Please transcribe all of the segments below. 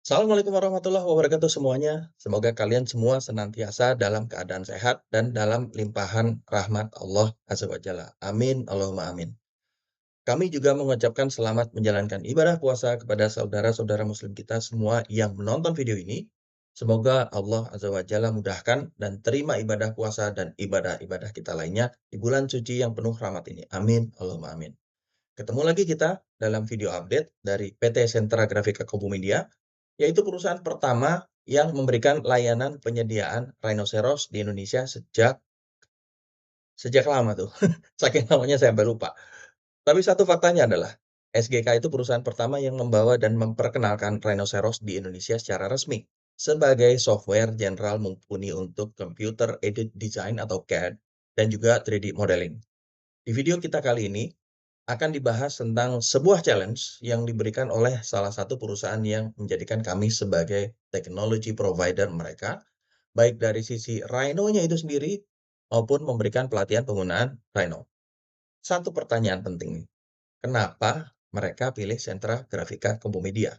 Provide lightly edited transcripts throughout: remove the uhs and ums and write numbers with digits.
Assalamualaikum warahmatullahi wabarakatuh semuanya. Semoga kalian semua senantiasa dalam keadaan sehat dan dalam limpahan rahmat Allah Azza wa Jalla. Amin, Allahumma amin. Kami juga mengucapkan selamat menjalankan ibadah puasa kepada saudara-saudara muslim kita semua yang menonton video ini. Semoga Allah Azza wa Jalla mudahkan dan terima ibadah puasa dan ibadah-ibadah kita lainnya di bulan suci yang penuh rahmat ini. Amin, Allahumma amin. Ketemu lagi kita dalam video update dari PT Sentra Grafika Kompumedia, yaitu perusahaan pertama yang memberikan layanan penyediaan Rhinoceros di Indonesia sejak lama tuh. Saking lamanya saya sampai lupa. Tapi satu faktanya adalah, SGK itu perusahaan pertama yang membawa dan memperkenalkan Rhinoceros di Indonesia secara resmi sebagai software general mumpuni untuk Computer Aided Design atau CAD dan juga 3D modeling. Di video kita kali ini akan dibahas tentang sebuah challenge yang diberikan oleh salah satu perusahaan yang menjadikan kami sebagai technology provider mereka, baik dari sisi Rhino-nya itu sendiri maupun memberikan pelatihan penggunaan Rhino. Satu pertanyaan penting nih, kenapa mereka pilih Sentra Grafika Kompumedia?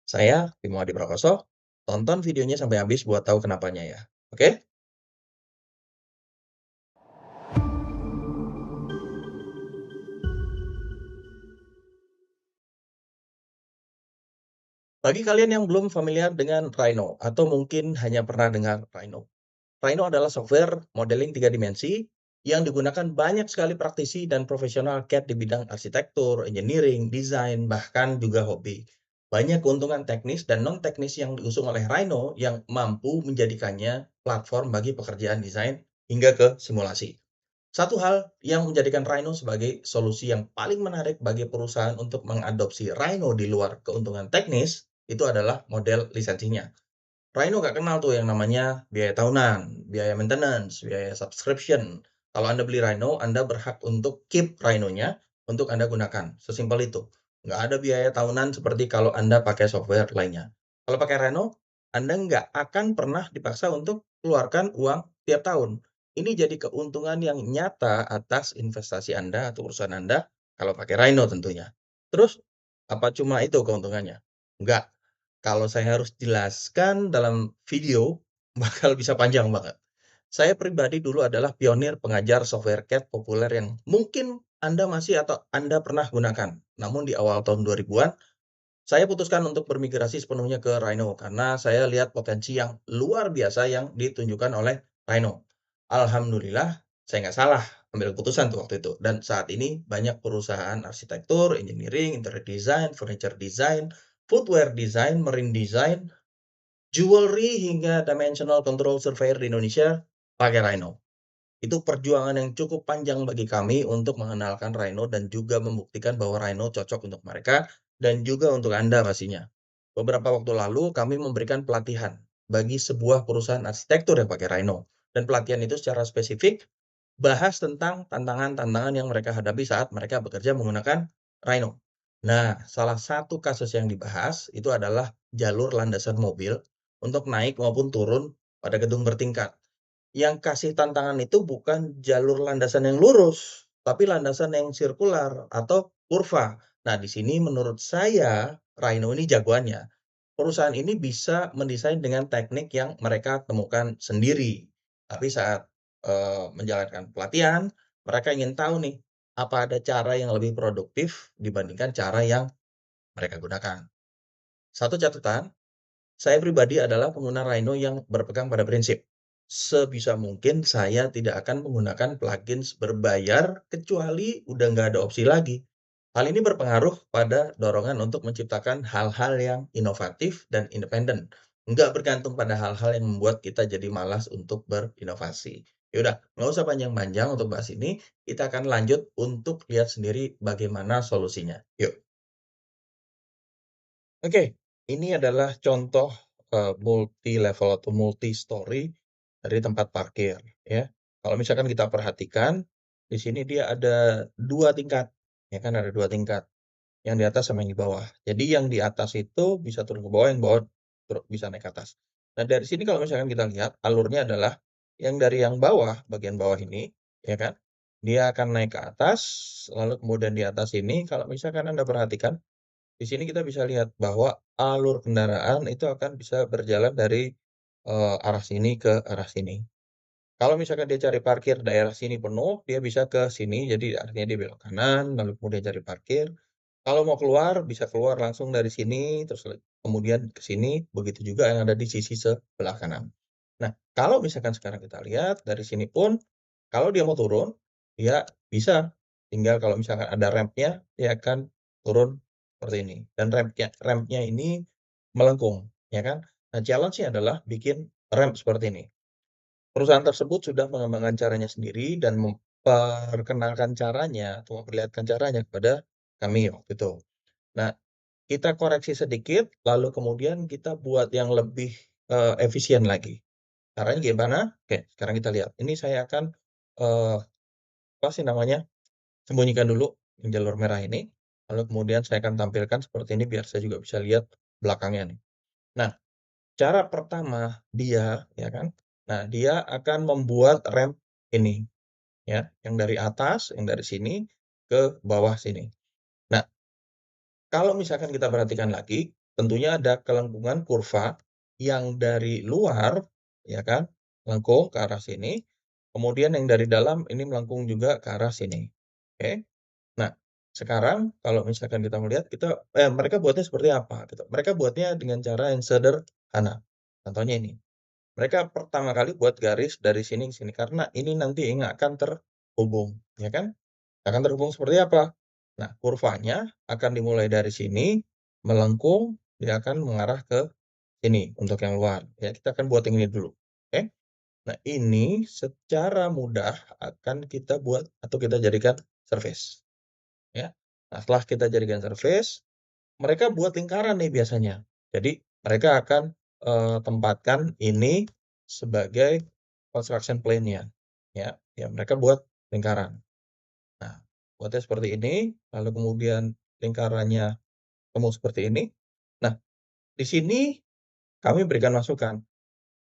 Saya, Bimo Adi Prakoso, tonton videonya sampai habis buat tahu kenapanya ya. Oke? Bagi kalian yang belum familiar dengan Rhino atau mungkin hanya pernah dengar Rhino. Rhino adalah software modeling 3 dimensi yang digunakan banyak sekali praktisi dan profesional CAD di bidang arsitektur, engineering, desain, bahkan juga hobi. Banyak keuntungan teknis dan non-teknis yang diusung oleh Rhino yang mampu menjadikannya platform bagi pekerjaan desain hingga ke simulasi. Satu hal yang menjadikan Rhino sebagai solusi yang paling menarik bagi perusahaan untuk mengadopsi Rhino di luar keuntungan teknis itu adalah model lisensinya. Rhino nggak kenal tuh yang namanya biaya tahunan, biaya maintenance, biaya subscription. Kalau Anda beli Rhino, Anda berhak untuk keep Rhino-nya untuk Anda gunakan. Sesimpel itu. Nggak ada biaya tahunan seperti kalau Anda pakai software lainnya. Kalau pakai Rhino, Anda nggak akan pernah dipaksa untuk keluarkan uang tiap tahun. Ini jadi keuntungan yang nyata atas investasi Anda atau perusahaan Anda kalau pakai Rhino tentunya. Terus, apa cuma itu keuntungannya? Enggak. Kalau saya harus jelaskan dalam video, bakal bisa panjang banget. Saya pribadi dulu adalah pionir pengajar software CAD populer yang mungkin Anda masih atau Anda pernah gunakan. Namun di awal tahun 2000-an, saya putuskan untuk bermigrasi sepenuhnya ke Rhino karena saya lihat potensi yang luar biasa yang ditunjukkan oleh Rhino. Alhamdulillah, saya nggak salah ambil keputusan tuh waktu itu. Dan saat ini banyak perusahaan arsitektur, engineering, interior design, furniture design, footwear design, marine design, jewelry hingga dimensional control surveyor di Indonesia pakai Rhino. Itu perjuangan yang cukup panjang bagi kami untuk mengenalkan Rhino dan juga membuktikan bahwa Rhino cocok untuk mereka dan juga untuk Anda pastinya. Beberapa waktu lalu kami memberikan pelatihan bagi sebuah perusahaan arsitektur yang pakai Rhino. Dan pelatihan itu secara spesifik bahas tentang tantangan-tantangan yang mereka hadapi saat mereka bekerja menggunakan Rhino. Nah, salah satu kasus yang dibahas itu adalah jalur landasan mobil untuk naik maupun turun pada gedung bertingkat. Yang kasih tantangan itu bukan jalur landasan yang lurus, tapi landasan yang sirkular atau kurva. Nah, di sini menurut saya Rhino ini jagoannya. Perusahaan ini bisa mendesain dengan teknik yang mereka temukan sendiri. Tapi saat menjalankan pelatihan, mereka ingin tahu nih, apa ada cara yang lebih produktif dibandingkan cara yang mereka gunakan. Satu catatan, saya pribadi adalah pengguna Rhino yang berpegang pada prinsip, sebisa mungkin saya tidak akan menggunakan plugins berbayar kecuali udah nggak ada opsi lagi. Hal ini berpengaruh pada dorongan untuk menciptakan hal-hal yang inovatif dan independen. Nggak bergantung pada hal-hal yang membuat kita jadi malas untuk berinovasi. Yaudah, nggak usah panjang-panjang untuk bahas ini. Kita akan lanjut untuk lihat sendiri bagaimana solusinya. Yuk. Oke, ini adalah contoh, multi-level atau multi-story dari tempat parkir, ya. Kalau misalkan kita perhatikan, di sini dia ada 2 tingkat, ya kan, ada 2 tingkat, yang di atas sama yang di bawah. Jadi yang di atas itu bisa turun ke bawah, yang bawah bisa naik ke atas. Nah, dari sini kalau misalkan kita lihat, alurnya adalah yang dari yang bawah, bagian bawah ini, ya kan, dia akan naik ke atas, lalu kemudian di atas ini kalau misalkan Anda perhatikan Di sini kita bisa lihat bahwa alur kendaraan itu akan bisa berjalan dari, arah sini ke arah sini. Kalau misalkan dia cari parkir daerah sini penuh, dia bisa ke sini, jadi artinya dia belok kanan, lalu kemudian cari parkir. Kalau mau keluar, bisa keluar langsung dari sini, terus kemudian ke sini, begitu juga yang ada di sisi sebelah kanan. Nah, kalau misalkan sekarang kita lihat dari sini pun, kalau dia mau turun, dia bisa. Tinggal kalau misalkan ada rampnya, dia akan turun seperti ini. Dan rampnya ini melengkung, ya kan? Nah, challenge-nya adalah bikin ramp seperti ini. Perusahaan tersebut sudah mengembangkan caranya sendiri dan memperkenalkan caranya atau memperlihatkan caranya kepada kami waktu itu. Nah, kita koreksi sedikit, lalu kemudian kita buat yang lebih, efisien lagi. Caranya gimana? Oke, sekarang kita lihat. Ini saya akan, eee, apa sih namanya, sembunyikan dulu yang jalur merah ini, lalu kemudian saya akan tampilkan seperti ini biar saya juga bisa lihat belakangnya nih. Nah, cara pertama dia, ya kan, nah dia akan membuat ramp ini, ya, yang dari atas, yang dari sini ke bawah sini. Nah, kalau misalkan kita perhatikan lagi, tentunya ada kelengkungan kurva yang dari luar, ya kan, melengkung ke arah sini, kemudian yang dari dalam ini melengkung juga ke arah sini. Oke. Nah, sekarang kalau misalkan kita melihat mereka buatnya seperti apa gitu. Mereka buatnya dengan cara yang sederhana. Contohnya ini, mereka pertama kali buat garis dari sini ke sini karena ini nanti yang akan terhubung, ya kan? Akan terhubung seperti apa? Nah, kurvanya akan dimulai dari sini, melengkung, dia akan mengarah ke sini untuk yang luar. Ya, kita akan buat yang ini dulu. Oke. Nah, ini secara mudah akan kita buat atau kita jadikan surface. Ya. Nah, setelah kita jadikan surface, mereka buat lingkaran nih biasanya. Jadi, mereka akan, tempatkan ini sebagai construction plane-nya. Ya, ya mereka buat lingkaran. Nah, buatnya seperti ini, lalu kemudian lingkarannya ketemu seperti ini. Nah, di sini kami berikan masukan.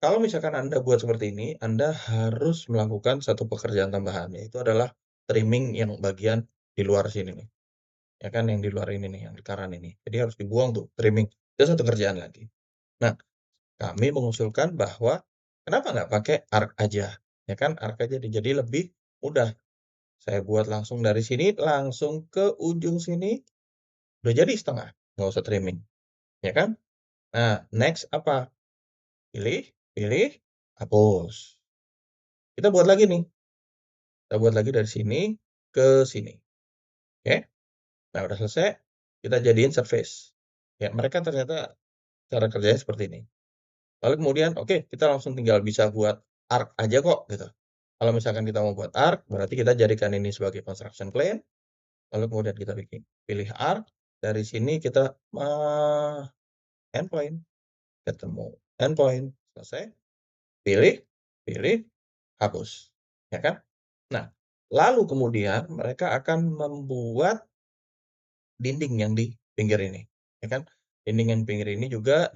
Kalau misalkan Anda buat seperti ini, Anda harus melakukan satu pekerjaan tambahan, yaitu adalah trimming yang bagian di luar sini nih. Ya kan, yang di luar ini nih, yang lingkaran ini. Jadi harus dibuang tuh, trimming. Itu satu kerjaan lagi. Nah, kami mengusulkan bahwa kenapa nggak pakai arc aja, ya kan, arc aja jadi lebih mudah. Saya buat langsung dari sini, langsung ke ujung sini, udah jadi setengah, nggak usah trimming, ya kan? Nah, next apa? Pilih, pilih, hapus. Kita buat lagi nih, kita buat lagi dari sini ke sini, oke? Nah, udah selesai, kita jadiin surface. Ya, mereka ternyata cara kerjanya seperti ini. Lalu kemudian, oke, kita langsung tinggal bisa buat arc aja kok, gitu. Kalau misalkan kita mau buat arc, berarti kita jadikan ini sebagai construction plane, lalu kemudian kita pilih arc, dari sini kita, endpoint, ketemu endpoint, selesai, pilih, pilih, hapus, ya kan? Nah, lalu kemudian mereka akan membuat dinding yang di pinggir ini, ya kan? Dinding yang pinggir ini juga,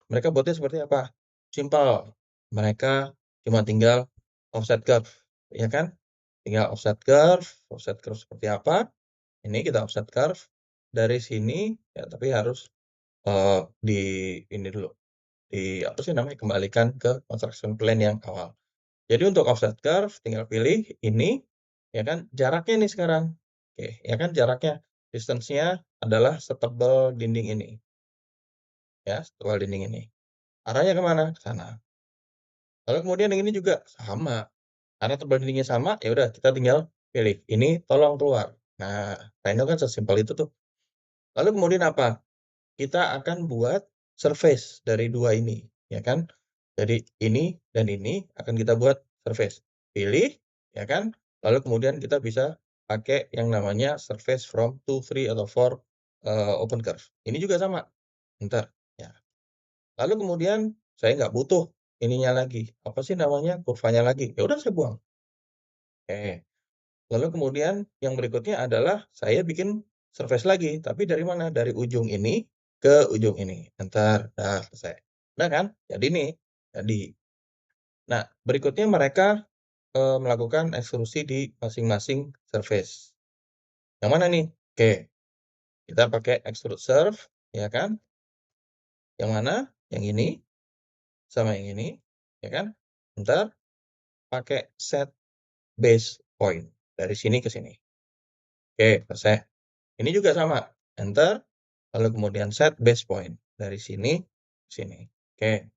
mereka buatnya seperti apa? Simpel, mereka cuma tinggal offset curve, ya kan? Tinggal offset curve seperti apa? Ini kita offset curve dari sini, ya tapi harus, di ini dulu, apa sih namanya, kembalikan ke construction plan yang awal. Jadi untuk offset curve tinggal pilih ini, ya kan, jaraknya nih sekarang. Oke, ya kan jaraknya, distance-nya adalah setebal dinding ini, ya, setebal dinding ini. Arahnya ke mana? Ke sana. Lalu kemudian yang ini juga sama, karena tebal dindingnya sama, ya udah kita tinggal pilih, ini tolong keluar. Nah, Rhino kan sesimpel itu tuh. Lalu kemudian apa? Kita akan buat surface dari dua ini, ya kan. Jadi ini dan ini akan kita buat surface. Pilih, ya kan. Lalu kemudian kita bisa pakai yang namanya surface from 2, 3, atau 4 open curve. Ini juga sama. Bentar, ya. Lalu kemudian saya nggak butuh ininya lagi, apa sih namanya, kurvanya lagi. Ya udah saya buang. Oke. Lalu kemudian yang berikutnya adalah saya bikin surface lagi, tapi dari mana? Dari ujung ini ke ujung ini. Entar, dah selesai. Udah kan? Jadi nih, jadi. Nah, berikutnya mereka, melakukan ekstrusi di masing-masing surface. Yang mana nih? Oke. Kita pakai extrude serve, ya kan? Yang mana? Yang ini sama yang ini, ya kan? Entar pakai set base point dari sini ke sini. Oke, selesai. Ini juga sama. Enter, lalu kemudian set base point dari sini ke sini. Oke,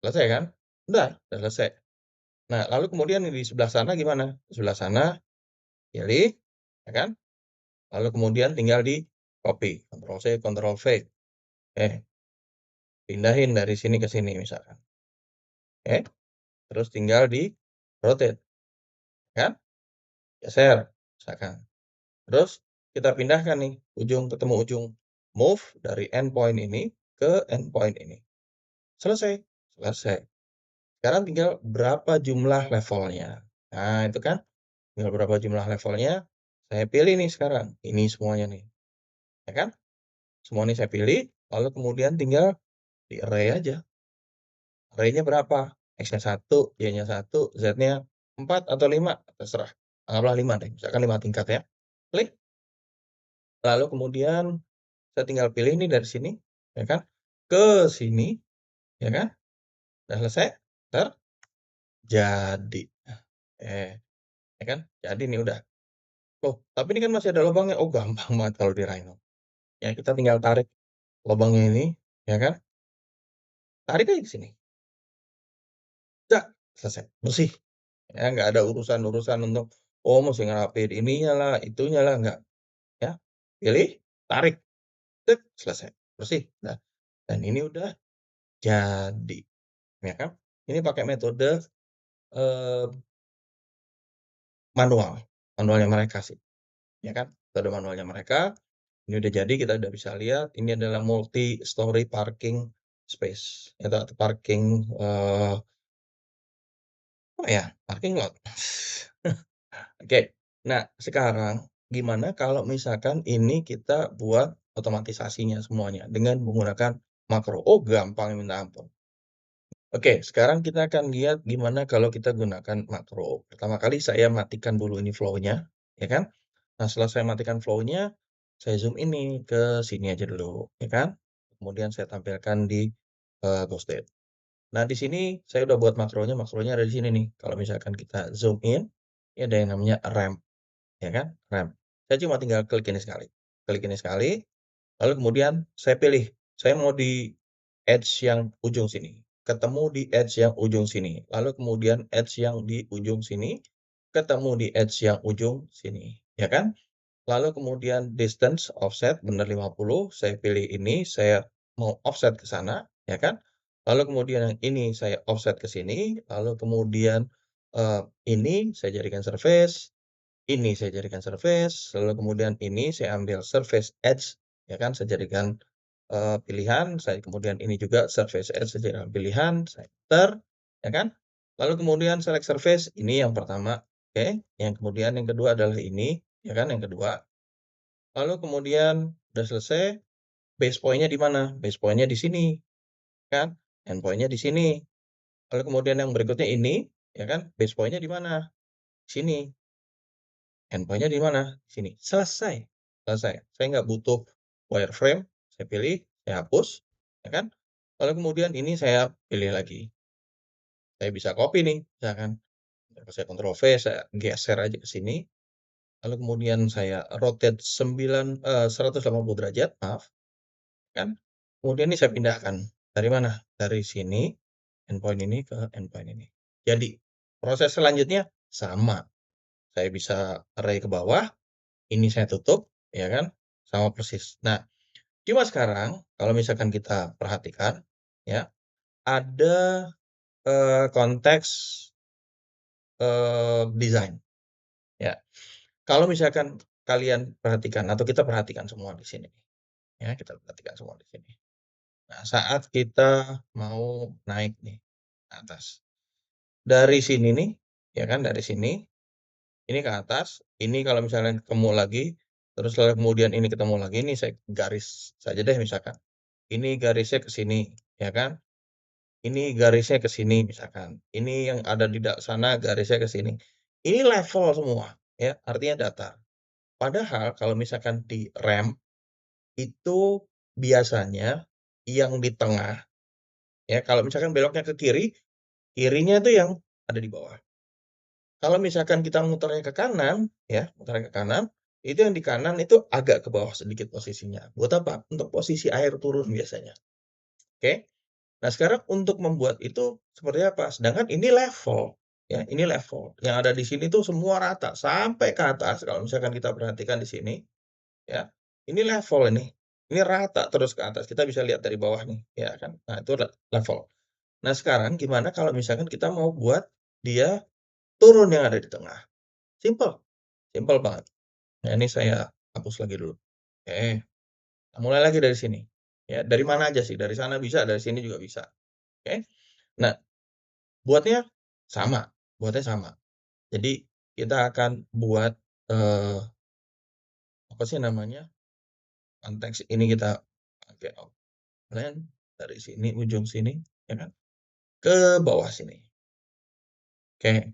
selesai kan? Udah selesai. Nah, lalu kemudian di sebelah sana gimana? Di sebelah sana pilih, ya kan? Lalu kemudian tinggal di copy, Ctrl C, Ctrl V. Pindahin dari sini ke sini misalkan. Oke, terus tinggal di rotate, kan? Geser, misalkan. Terus kita pindahkan nih, ujung ketemu ujung. Move dari endpoint ini ke endpoint ini. Selesai. Selesai. Sekarang tinggal berapa jumlah levelnya. Nah, itu kan. Tinggal berapa jumlah levelnya. Saya pilih nih sekarang. Ini semuanya nih. Ya kan? Semua ini saya pilih. Lalu kemudian tinggal di array aja. Array-nya berapa? X-nya 1, Y-nya 1, Z-nya 4 atau 5. Terserah. Anggaplah 5 deh. Misalkan 5 tingkat ya. Klik. Lalu kemudian saya tinggal pilih nih dari sini. Ya kan? Ke sini. Ya kan? Udah selesai. Ntar. Jadi. Ya kan? Jadi nih udah. Oh, tapi ini kan masih ada lubangnya. Oh, gampang banget kalau di Rhino. Ya, kita tinggal tarik lubangnya ini, ya kan? Tarik aja ke sini. Dak, selesai. Bersih. Ya, nggak ada urusan-urusan untuk, oh, mesti ngerapiin ininya lah, itunya lah, nggak. Ya, pilih, tarik, tek, selesai. Bersih. Nah, dan ini udah jadi. Ya kan? Ini pakai metode eh, manual. Manualnya mereka sih. Ya kan? Metode manualnya mereka. Ini udah jadi, kita udah bisa lihat. Ini adalah multi-story parking space. Atau parking, apa ya? Parking lot. Oke. Nah, sekarang gimana kalau misalkan ini kita buat otomatisasinya semuanya dengan menggunakan makro? Oh, gampang minta ampun. Oke, sekarang kita akan lihat gimana kalau kita gunakan makro. Pertama kali saya matikan dulu ini flow-nya, ya kan? Nah, setelah saya matikan flow-nya, saya zoom ini ke sini aja dulu, ya kan? Kemudian saya tampilkan di Ghosted. Nah, di sini saya udah buat makronya, makronya ada di sini nih. Kalau misalkan kita zoom in, ini ada yang namanya ramp, ya kan? Ramp. Saya cuma tinggal klik ini sekali. Klik ini sekali, lalu kemudian saya pilih, saya mau di edge yang ujung sini, ketemu di edge yang ujung sini, lalu kemudian edge yang di ujung sini, ketemu di edge yang ujung sini, ya kan? Lalu kemudian distance offset benar 50, saya pilih ini, saya mau offset ke sana, ya kan? Lalu kemudian yang ini saya offset ke sini, lalu kemudian ini saya jadikan surface, ini saya jadikan surface, lalu kemudian ini saya ambil surface edge, ya kan? Saya jadikan pilihan, saya kemudian ini juga surface edge saya jadikan pilihan, saya enter, ya kan? Lalu kemudian select surface, ini yang pertama, oke? Yang kemudian yang kedua adalah ini, ya kan? Yang kedua. Lalu kemudian udah selesai, base point-nya di mana? Base point-nya di sini, kan? Endpoint-nya di sini. Lalu kemudian yang berikutnya ini, ya kan? Base point-nya di mana? Sini. Endpoint-nya di mana? Sini. Selesai. Selesai. Saya nggak butuh wireframe. Saya pilih, saya hapus, ya kan? Lalu kemudian ini saya pilih lagi. Saya bisa copy nih, misalkan. Saya Ctrl V, saya geser aja ke sini. Lalu kemudian saya rotate 180 derajat, maaf. Kan? Kemudian ini saya pindahkan. Dari mana? Dari sini, endpoint ini ke endpoint ini. Jadi, proses selanjutnya sama. Saya bisa array ke bawah, ini saya tutup, ya kan? Sama persis. Nah, cuma sekarang kalau misalkan kita perhatikan, ya, ada konteks desain. Ya, kalau misalkan kalian perhatikan atau kita perhatikan semua di sini, ya, kita perhatikan semua di sini. Nah, saat kita mau naik nih ke atas. Dari sini nih, ya kan, dari sini, ini ke atas, ini kalau misalnya ketemu lagi, terus lalu kemudian ini ketemu lagi, ini saya garis saja deh misalkan. Ini garisnya ke sini, ya kan? Ini garisnya ke sini misalkan. Ini yang ada di sana garisnya ke sini. Ini level semua, ya, artinya datar. Padahal kalau misalkan di rem, itu biasanya yang di tengah, ya kalau misalkan beloknya ke kiri, kirinya itu yang ada di bawah. Kalau misalkan kita muternya ke kanan, ya, muternya ke kanan, itu yang di kanan itu agak ke bawah sedikit posisinya. Buat apa? Untuk posisi air turun biasanya, oke? Nah, sekarang untuk membuat itu seperti apa? Sedangkan ini level, ya, ini level. Yang ada di sini tuh semua rata sampai ke atas kalau misalkan kita perhatikan di sini, ya. Ini level ini. Ini rata terus ke atas. Kita bisa lihat dari bawah nih, ya kan. Nah, itu level. Nah, sekarang gimana kalau misalkan kita mau buat dia turun yang ada di tengah? Simple, simple banget. Nah, ini saya hapus lagi dulu. Oke, mulai lagi dari sini. Ya, dari mana aja sih? Dari sana bisa, dari sini juga bisa. Oke. Nah, buatnya sama, buatnya sama. Jadi kita akan buat, eee, apa sih namanya, konteks ini kita pakai outline dari sini, ujung sini, ya kan, ke bawah sini. Oke,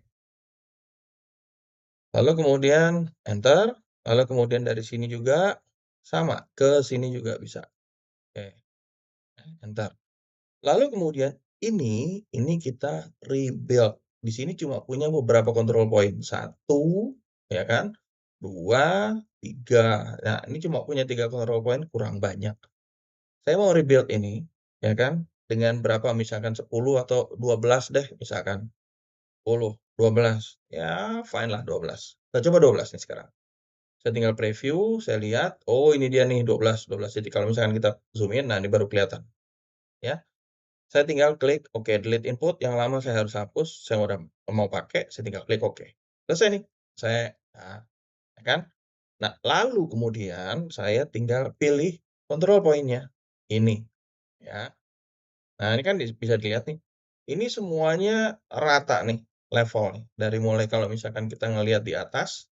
lalu kemudian enter, lalu kemudian dari sini juga sama, ke sini juga bisa. Oke, enter. Lalu kemudian ini kita rebuild. Di sini cuma punya beberapa control point. Satu, ya kan, 2, 3. Nah, ini cuma punya 3 control point, kurang banyak. Saya mau rebuild ini, ya kan, dengan berapa misalkan 10 atau 12 deh misalkan. 10, 12, ya fine lah 12. Kita coba 12 nih sekarang. Saya tinggal preview, saya lihat, oh ini dia nih 12, 12 titik. Kalau misalkan kita zoom in, nah ini baru kelihatan, ya. Saya tinggal klik oke, delete input, yang lama saya harus hapus, saya udah mau pakai, saya tinggal klik oke. Selesai nih, nah, ya kan? Nah, lalu kemudian saya tinggal pilih control point-nya, ini, ya. Nah, ini kan bisa dilihat nih, ini semuanya rata nih, level nih, dari mulai kalau misalkan kita ngelihat di atas,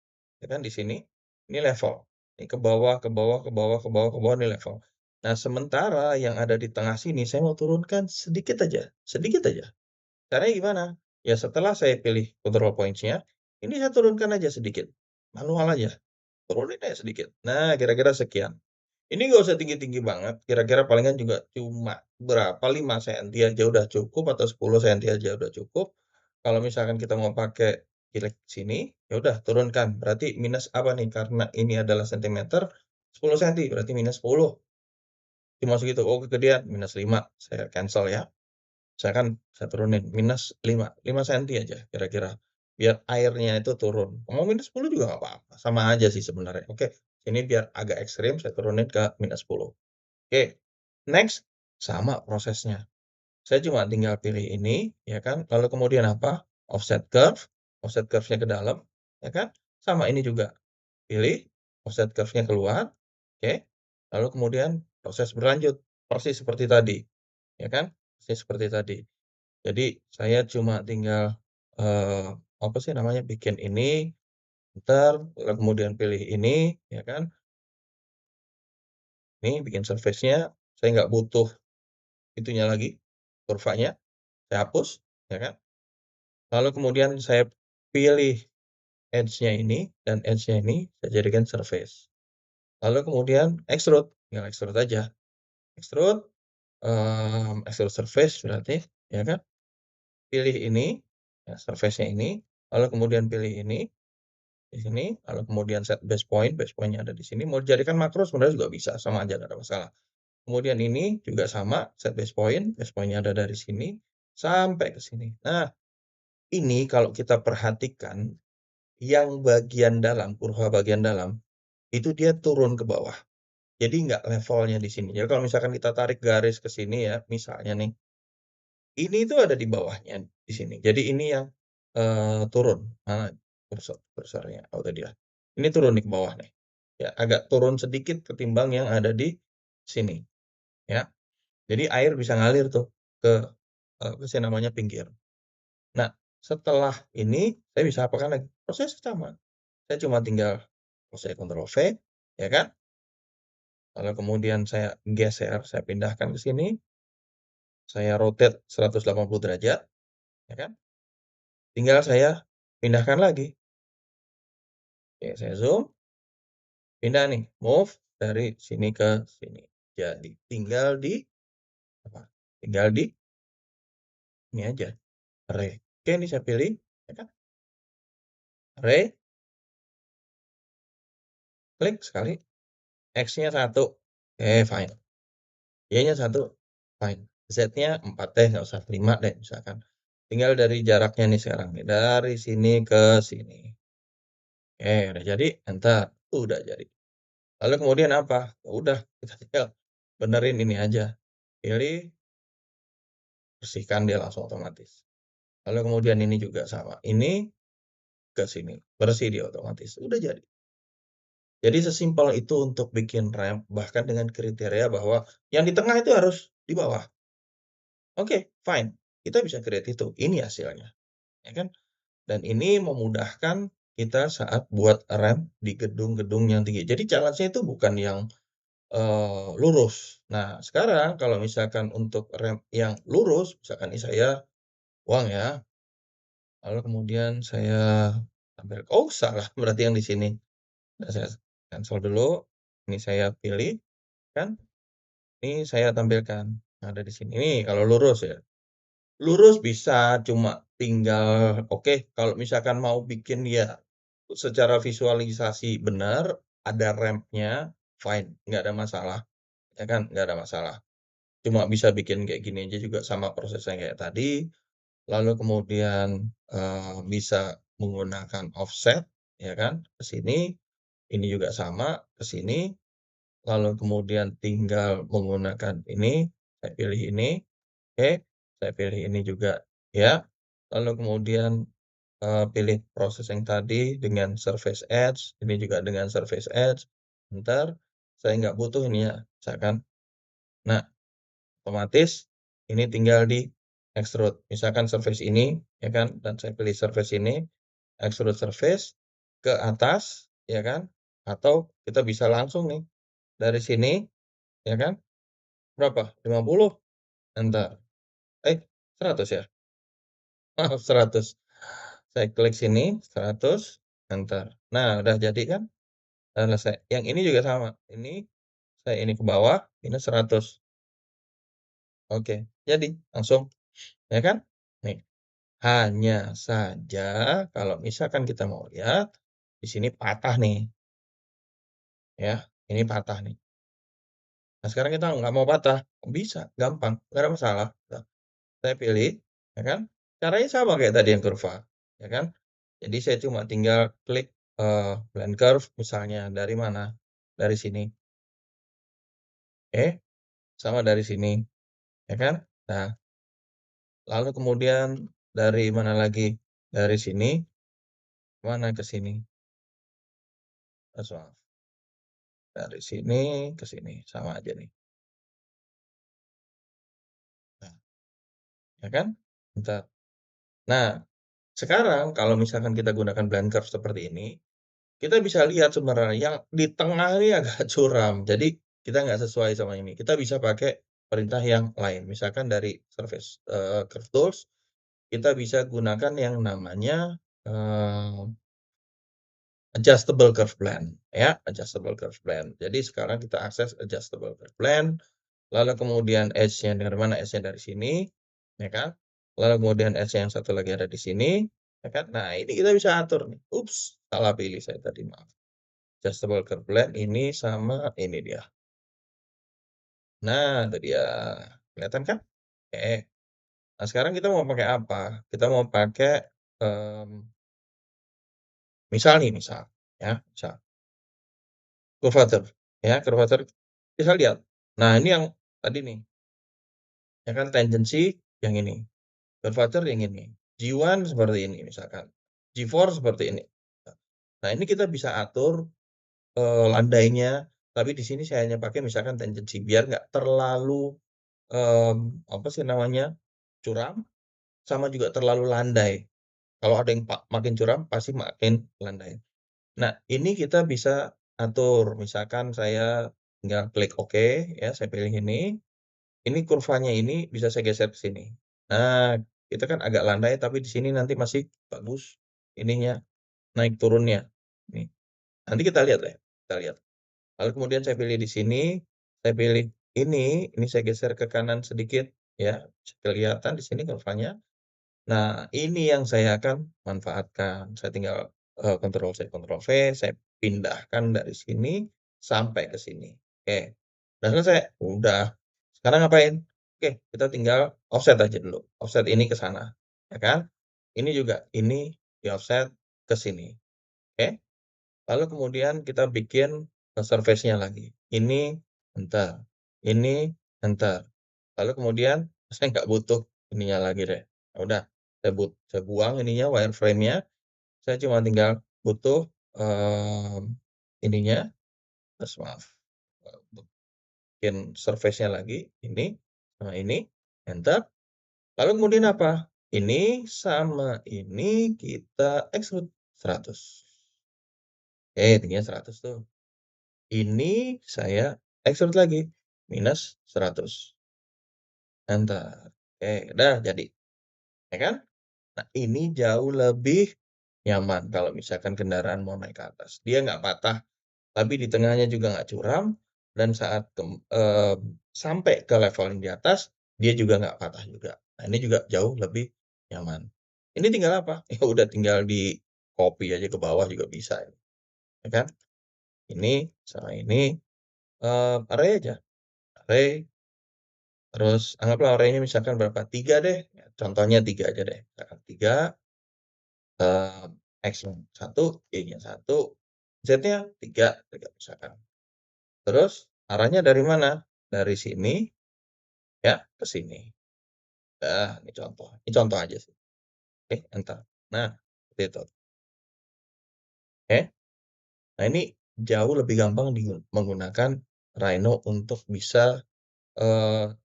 ya kan, di sini, ini level. Ini ke bawah ke bawah ke bawah ke bawah ke bawah, ini level. Nah, sementara yang ada di tengah sini, saya mau turunkan sedikit aja, sedikit aja. Caranya gimana? Ya setelah saya pilih control points-nya, ini saya turunkan aja sedikit, manual aja, turunin aja sedikit. Nah, kira-kira sekian. Ini nggak usah tinggi-tinggi banget, kira-kira palingan juga cuma berapa, 5 senti aja udah cukup atau 10 senti aja udah cukup. Kalau misalkan kita mau pakai klik sini, ya udah turunkan, berarti minus apa nih, karena ini adalah sentimeter, 10 senti, berarti minus 10. Cuma segitu, oh kegedean, minus 5, saya cancel ya. Saya turunin minus 5 senti aja kira-kira, biar airnya itu turun. Mau minus 10 juga nggak apa-apa, sama aja sih sebenarnya. Oke, ini biar agak ekstrim saya turunin ke minus 10. Oke, next, sama prosesnya. Saya cuma tinggal pilih ini, ya kan, lalu kemudian apa, offset curve-nya ke dalam, ya kan, sama ini juga, pilih, offset curve-nya keluar, oke, lalu kemudian proses berlanjut, persis seperti tadi, ya kan, persis seperti tadi. Jadi saya cuma tinggal, eee, apa sih namanya, bikin ini, entar, lalu kemudian pilih ini, ya kan, ini bikin surface-nya, saya nggak butuh itunya lagi, kurvanya, saya hapus, ya kan. Lalu kemudian saya pilih edge-nya ini dan edge-nya ini, saya jadikan surface. Lalu kemudian extrude, tinggal extrude aja, extrude, extrude surface berarti, ya kan. Pilih ini, ya surface-nya ini, lalu kemudian pilih ini, di sini, lalu kemudian set base point-nya ada di sini, mau dijadikan makro sebenarnya juga bisa, sama aja nggak ada masalah. Kemudian ini juga sama, set base point-nya ada dari sini, sampai ke sini. Nah, ini kalau kita perhatikan, yang bagian dalam, kurva bagian dalam, itu dia turun ke bawah. Jadi nggak levelnya di sini. Jadi kalau misalkan kita tarik garis ke sini ya, misalnya nih, ini itu ada di bawahnya, di sini. Jadi ini yang, turun, mana kursornya? Oh tadi ya. Ini turun nih ke bawah nih. Ya, agak turun sedikit ketimbang yang ada di sini, ya. Jadi air bisa ngalir tuh ke, apa sih namanya, pinggir. Nah, setelah ini saya bisa apakan lagi? Proses sama. Saya cuma tinggal saya Ctrl V, ya kan. Lalu kemudian saya geser, saya pindahkan ke sini, saya rotate 180 derajat, ya kan. Tinggal saya pindahkan lagi. Oke, saya zoom, pindah nih, move, dari sini ke sini. Jadi tinggal di apa, tinggal di ini aja, array. Oke, ini saya pilih, ya kan, array, klik sekali, X-nya 1, fine. Y-nya 1, fine. Z-nya 4 deh, nggak usah 5 deh misalkan. Tinggal dari jaraknya nih sekarang nih, dari sini ke sini. Udah jadi, enter, udah jadi. Lalu kemudian apa? Ya udah, kita tinggal benerin ini aja, pilih, bersihkan dia langsung otomatis. Lalu kemudian ini juga sama, ini ke sini, bersih dia otomatis, udah jadi. Jadi sesimpel itu untuk bikin ramp, bahkan dengan kriteria bahwa yang di tengah itu harus di bawah. Oke, fine, kita bisa create itu, ini hasilnya, ya kan? Dan ini memudahkan kita saat buat ramp di gedung-gedung yang tinggi. Jadi challenge-nya itu bukan yang, lurus. Nah, sekarang kalau misalkan untuk ramp yang lurus, misalkan ini saya uang ya, lalu kemudian saya tampil oh salah berarti yang di sini. Nah, saya cancel dulu, ini saya pilih kan, ini saya tampilkan, yang ada di sini. Ini kalau lurus ya. Lurus bisa, cuma tinggal oke, kalau misalkan mau bikin ya secara visualisasi benar, ada ramp-nya, fine, nggak ada masalah, ya kan, nggak ada masalah. Cuma bisa bikin kayak gini aja juga sama prosesnya kayak tadi, lalu kemudian, bisa menggunakan offset, ya kan, ke sini, ini juga sama, ke sini, lalu kemudian tinggal menggunakan ini, saya pilih ini. Oke, saya pilih ini juga ya, lalu kemudian, pilih proses yang tadi dengan surface edge, ini juga dengan surface edge, entar saya nggak butuh ini ya, misalkan. Nah, otomatis ini tinggal di-extrude, misalkan surface ini ya kan, dan saya pilih surface ini, extrude surface ke atas ya kan, atau kita bisa langsung nih dari sini ya kan, berapa? 50, entar, 100 ya? Maaf 100. Saya klik sini 100, enter. Nah, udah jadi kan? Udah selesai. Yang ini juga sama, saya ini ke bawah, ini 100. Oke, jadi langsung, ya kan? Nih, hanya saja kalau misalkan kita mau lihat, di sini patah nih, ya, ini patah nih. Nah, sekarang kita nggak mau patah, bisa, gampang, nggak ada masalah. Nah, saya pilih, ya kan? Caranya sama kayak tadi yang kurva, ya kan? Jadi saya cuma tinggal klik, blend curve misalnya dari mana, dari sini, oke, sama dari sini, ya kan. Nah, lalu kemudian dari mana lagi, dari sini, mana ke sini, maaf, dari sini ke sini, sama aja nih. Nah, ya kan, bentar. Nah, sekarang kalau misalkan kita gunakan blend curve seperti ini, kita bisa lihat sebenarnya yang di tengah ini agak curam, jadi kita nggak sesuai sama ini. Kita bisa pakai perintah yang lain, misalkan dari surface, curve tools, kita bisa gunakan yang namanya, eee, adjustable curve blend, ya, adjustable curve blend. Jadi sekarang kita akses adjustable curve blend, lalu kemudian edge-nya dari mana, edge-nya dari sini, ya kan. Lalu kemudian edge yang satu lagi ada di sini, ya kan. Nah, ini kita bisa atur nih. Ups, salah pilih saya tadi, maaf. Adjustable curve blend ini sama ini dia. Nah, itu dia. Kelihatan kan? Oke. Nah, sekarang kita mau pakai apa? Kita mau pakai, mmm, misal nih, misal, ya, misal curvature, ya, curvature bisa lihat. Nah, ini yang tadi nih, ya kan tangency yang ini, curvature yang ini, G1 seperti ini misalkan, G4 seperti ini. Nah, ini kita bisa atur, landainya, tapi di sini saya hanya pakai misalkan tangency biar nggak terlalu, apa sih namanya, curam, sama juga terlalu landai. Kalau ada yang makin curam, pasti makin landai. Nah, ini kita bisa atur, misalkan saya tinggal klik oke, ya, saya pilih ini kurvanya ini bisa saya geser ke sini. Nah, itu kan agak landai, tapi di sini nanti masih bagus ininya, naik turunnya, nih. Nanti kita lihat deh, kita lihat. Lalu kemudian saya pilih di sini, saya pilih ini saya geser ke kanan sedikit ya, kelihatan di sini kurvanya. Nah, ini yang saya akan manfaatkan. Saya tinggal, Ctrl+C, Ctrl+V, saya pindahkan dari sini sampai ke sini. Oke, udah selesai? Udah. Sekarang ngapain? Oke, kita tinggal offset aja dulu, offset ini ke sana, ya kan. Ini juga, ini di-offset ke sini, oke. Lalu kemudian kita bikin, surface-nya lagi. Ini enter, ini enter. Lalu kemudian saya nggak butuh ininya lagi deh. Ya udah, saya buang ininya, wireframe-nya, saya cuma tinggal butuh, ininya, maaf, bikin surface-nya lagi, ini sama ini, enter. Lalu kemudian apa? Ini sama ini kita extrude 100. Oke, tingginya 100 tuh. Ini saya extrude lagi, minus 100, enter. Oke, udah jadi, ya kan? Nah, ini jauh lebih nyaman kalau misalkan kendaraan mau naik ke atas. Dia nggak patah, tapi di tengahnya juga nggak curam, dan saat sampai ke level yang di atas, dia juga nggak patah juga. Nah, ini juga jauh lebih nyaman. Ini tinggal apa? Ya udah tinggal di-copy aja ke bawah juga bisa, ya kan? Ini sama ini, array aja, array, terus anggaplah array-nya misalkan berapa, 3 deh, ya contohnya 3 aja deh, misalkan 3, X-nya 1, Y-nya 1, Z-nya 3 misalkan. Terus arahnya dari mana? Dari sini ya ke sini. Nah, ini contoh aja sih. Oke, enter. Nah, seperti itu. Oke. Nah, ini jauh lebih gampang menggunakan Rhino untuk bisa, eee,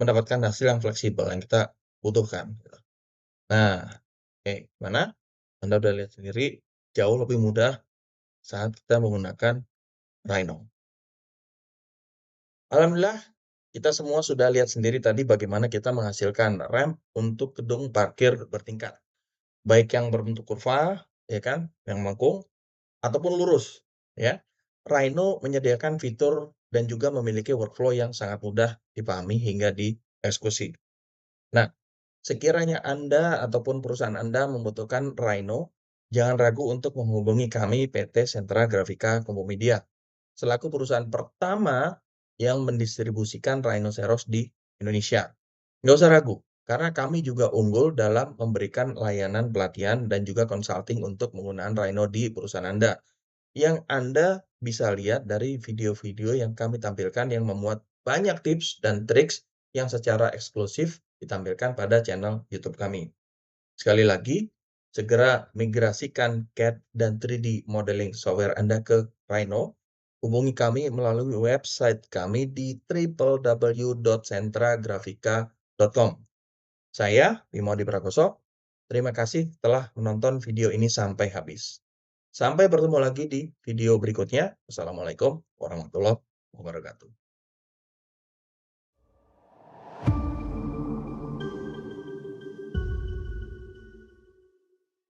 mendapatkan hasil yang fleksibel yang kita butuhkan, gitu. Nah, oke, gimana? Anda udah lihat sendiri, jauh lebih mudah saat kita menggunakan Rhino. Alhamdulillah, kita semua sudah lihat sendiri tadi bagaimana kita menghasilkan ramp untuk gedung parkir bertingkat. Baik yang berbentuk kurva, ya kan, yang melengkung, ataupun lurus, ya. Rhino menyediakan fitur dan juga memiliki workflow yang sangat mudah dipahami hingga dieksekusi. Nah, sekiranya Anda ataupun perusahaan Anda membutuhkan Rhino, jangan ragu untuk menghubungi kami PT Sentra Grafika Kompomedia, selaku perusahaan pertama yang mendistribusikan Rhinoceros di Indonesia. Nggak usah ragu, karena kami juga unggul dalam memberikan layanan pelatihan dan juga consulting untuk penggunaan Rhino di perusahaan Anda, yang Anda bisa lihat dari video-video yang kami tampilkan yang memuat banyak tips dan triks yang secara eksklusif ditampilkan pada channel YouTube kami. Sekali lagi, segera migrasikan CAD dan 3D modeling software Anda ke Rhino. Hubungi kami melalui website kami di www.sentragrafika.com. Saya Bimo Prakoso. Terima kasih telah menonton video ini sampai habis. Sampai bertemu lagi di video berikutnya. Wassalamualaikum warahmatullahi wabarakatuh.